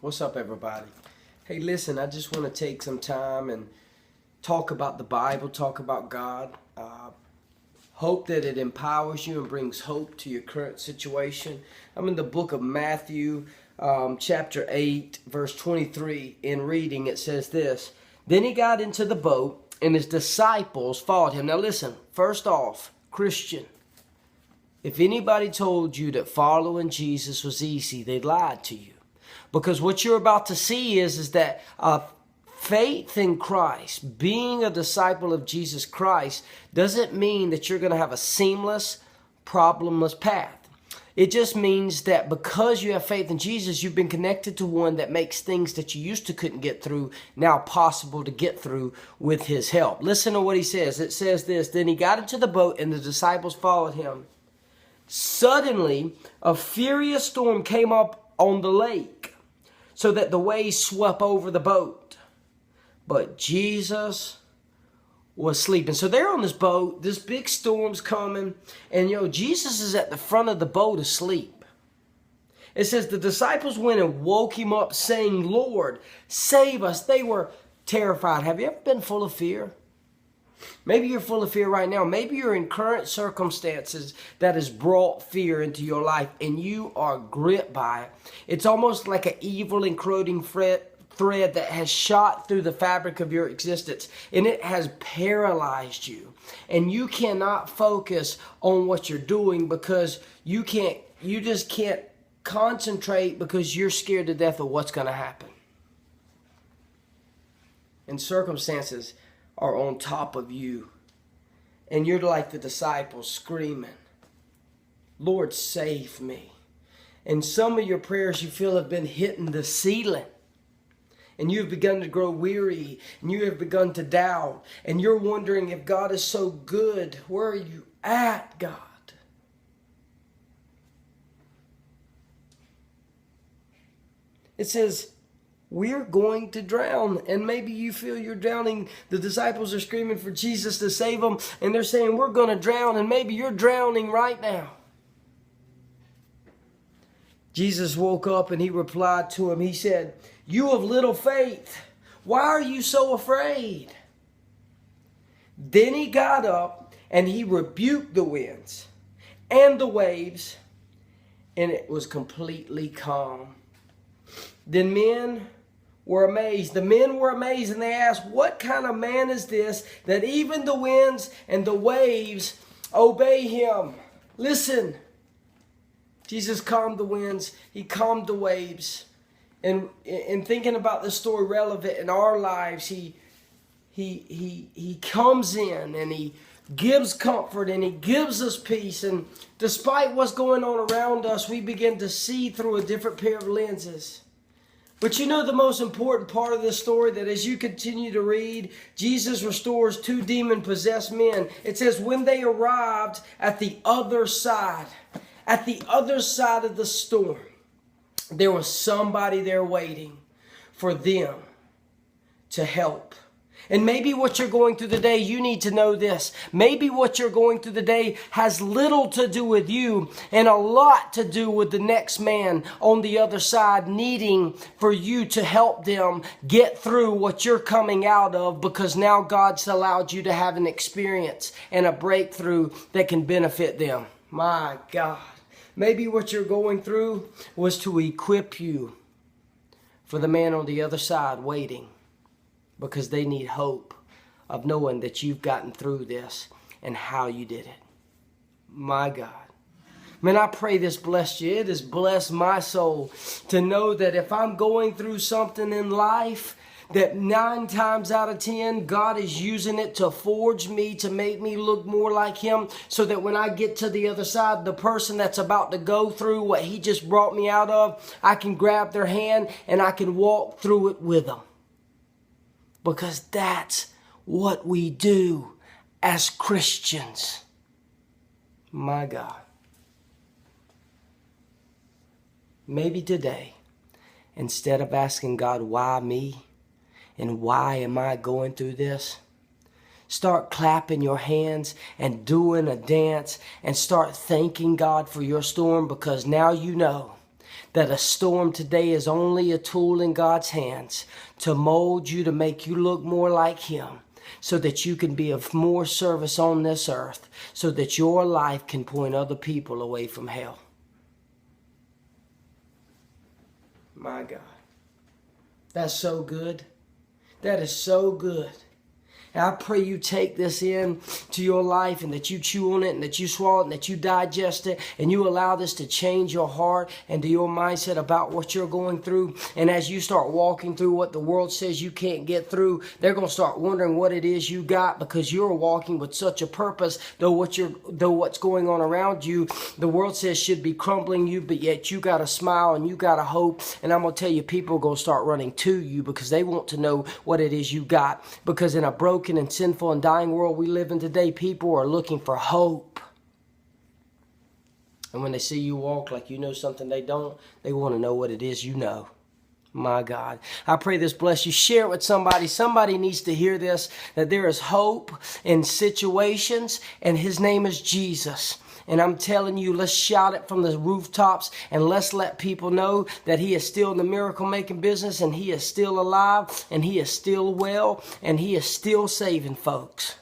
What's up, everybody? Hey, listen, I just want to take some time and talk about the Bible, talk about God. Hope that it empowers you and brings hope to your current situation. I'm in the book of Matthew, chapter 8, verse 23. In reading, it says this: Then he got into the boat, and his disciples followed him. Now listen, first off, Christian, if anybody told you that following Jesus was easy, they lied to you. Because what you're about to see is that faith in Christ, being a disciple of Jesus Christ, doesn't mean that you're going to have a seamless, problemless path. It just means that because you have faith in Jesus, you've been connected to one that makes things that you used to couldn't get through now possible to get through with his help. Listen to what he says. It says this: Then he got into the boat and the disciples followed him. Suddenly, a furious storm came up on the lake, so that the waves swept over the boat. But Jesus was sleeping. So they're on this boat, this big storm's coming, and Jesus is at the front of the boat asleep. It says the disciples went and woke him up saying, "Lord, save us." They were terrified. Have you ever been full of fear? Maybe you're full of fear right now. Maybe you're in current circumstances that has brought fear into your life and you are gripped by it. It's almost like an evil encroaching thread that has shot through the fabric of your existence, and it has paralyzed you. And you cannot focus on what you're doing because you just can't concentrate because you're scared to death of what's going to happen. And circumstances are on top of you. And you're like the disciples screaming, "Lord, save me." And some of your prayers you feel have been hitting the ceiling. And you've begun to grow weary. And you have begun to doubt. And you're wondering if God is so good. Where are you at, God? It says, we're going to drown. And maybe you feel you're drowning. The disciples are screaming for Jesus to save them. And they're saying, we're going to drown. And maybe you're drowning right now. Jesus woke up and he replied to him. He said, "You of little faith, why are you so afraid?" Then he got up and he rebuked the winds and the waves, and it was completely calm. Then men were amazed. The men were amazed, and they asked, "What kind of man is this that even the winds and the waves obey him?" Listen, Jesus calmed the winds. He calmed the waves. And in thinking about this story relevant in our lives, he comes in and he gives comfort and he gives us peace. And despite what's going on around us, we begin to see through a different pair of lenses. But the most important part of this story, that as you continue to read, Jesus restores two demon-possessed men. It says when they arrived at the other side of the storm, there was somebody there waiting for them to help. And maybe what you're going through today, you need to know this. Maybe what you're going through today has little to do with you and a lot to do with the next man on the other side needing for you to help them get through what you're coming out of, because now God's allowed you to have an experience and a breakthrough that can benefit them. My God. Maybe what you're going through was to equip you for the man on the other side waiting, because they need hope of knowing that you've gotten through this and how you did it. My God. Man, I pray this blessed you. It has blessed my soul to know that if I'm going through something in life, that 9 times out of 10, God is using it to forge me, to make me look more like him, so that when I get to the other side, the person that's about to go through what he just brought me out of, I can grab their hand and I can walk through it with them. Because that's what we do as Christians. My God. Maybe today, instead of asking God, why me? And why am I going through this? Start clapping your hands and doing a dance and start thanking God for your storm, because now you know that a storm today is only a tool in God's hands to mold you, to make you look more like Him, so that you can be of more service on this earth, so that your life can point other people away from hell. My God. That's so good. That is so good. And I pray you take this in to your life, and that you chew on it, and that you swallow it, and that you digest it, and you allow this to change your heart and to your mindset about what you're going through. And as you start walking through what the world says you can't get through, they're going to start wondering what it is you got, because you're walking with such a purpose. Though what's going on around you, the world says should be crumbling you, but yet you got a smile and you got a hope. And I'm going to tell you, people are going to start running to you because they want to know what it is you got. Because in a broken and sinful and dying world we live in today, people are looking for hope. And when they see you walk like you know something they don't, they want to know what it is you know. My God, I pray this bless you. Share it with somebody. Somebody needs to hear this, that there is hope in situations, and His name is Jesus. And I'm telling you, let's shout it from the rooftops, and let's let people know that He is still in the miracle-making business, and He is still alive, and He is still well, and He is still saving folks.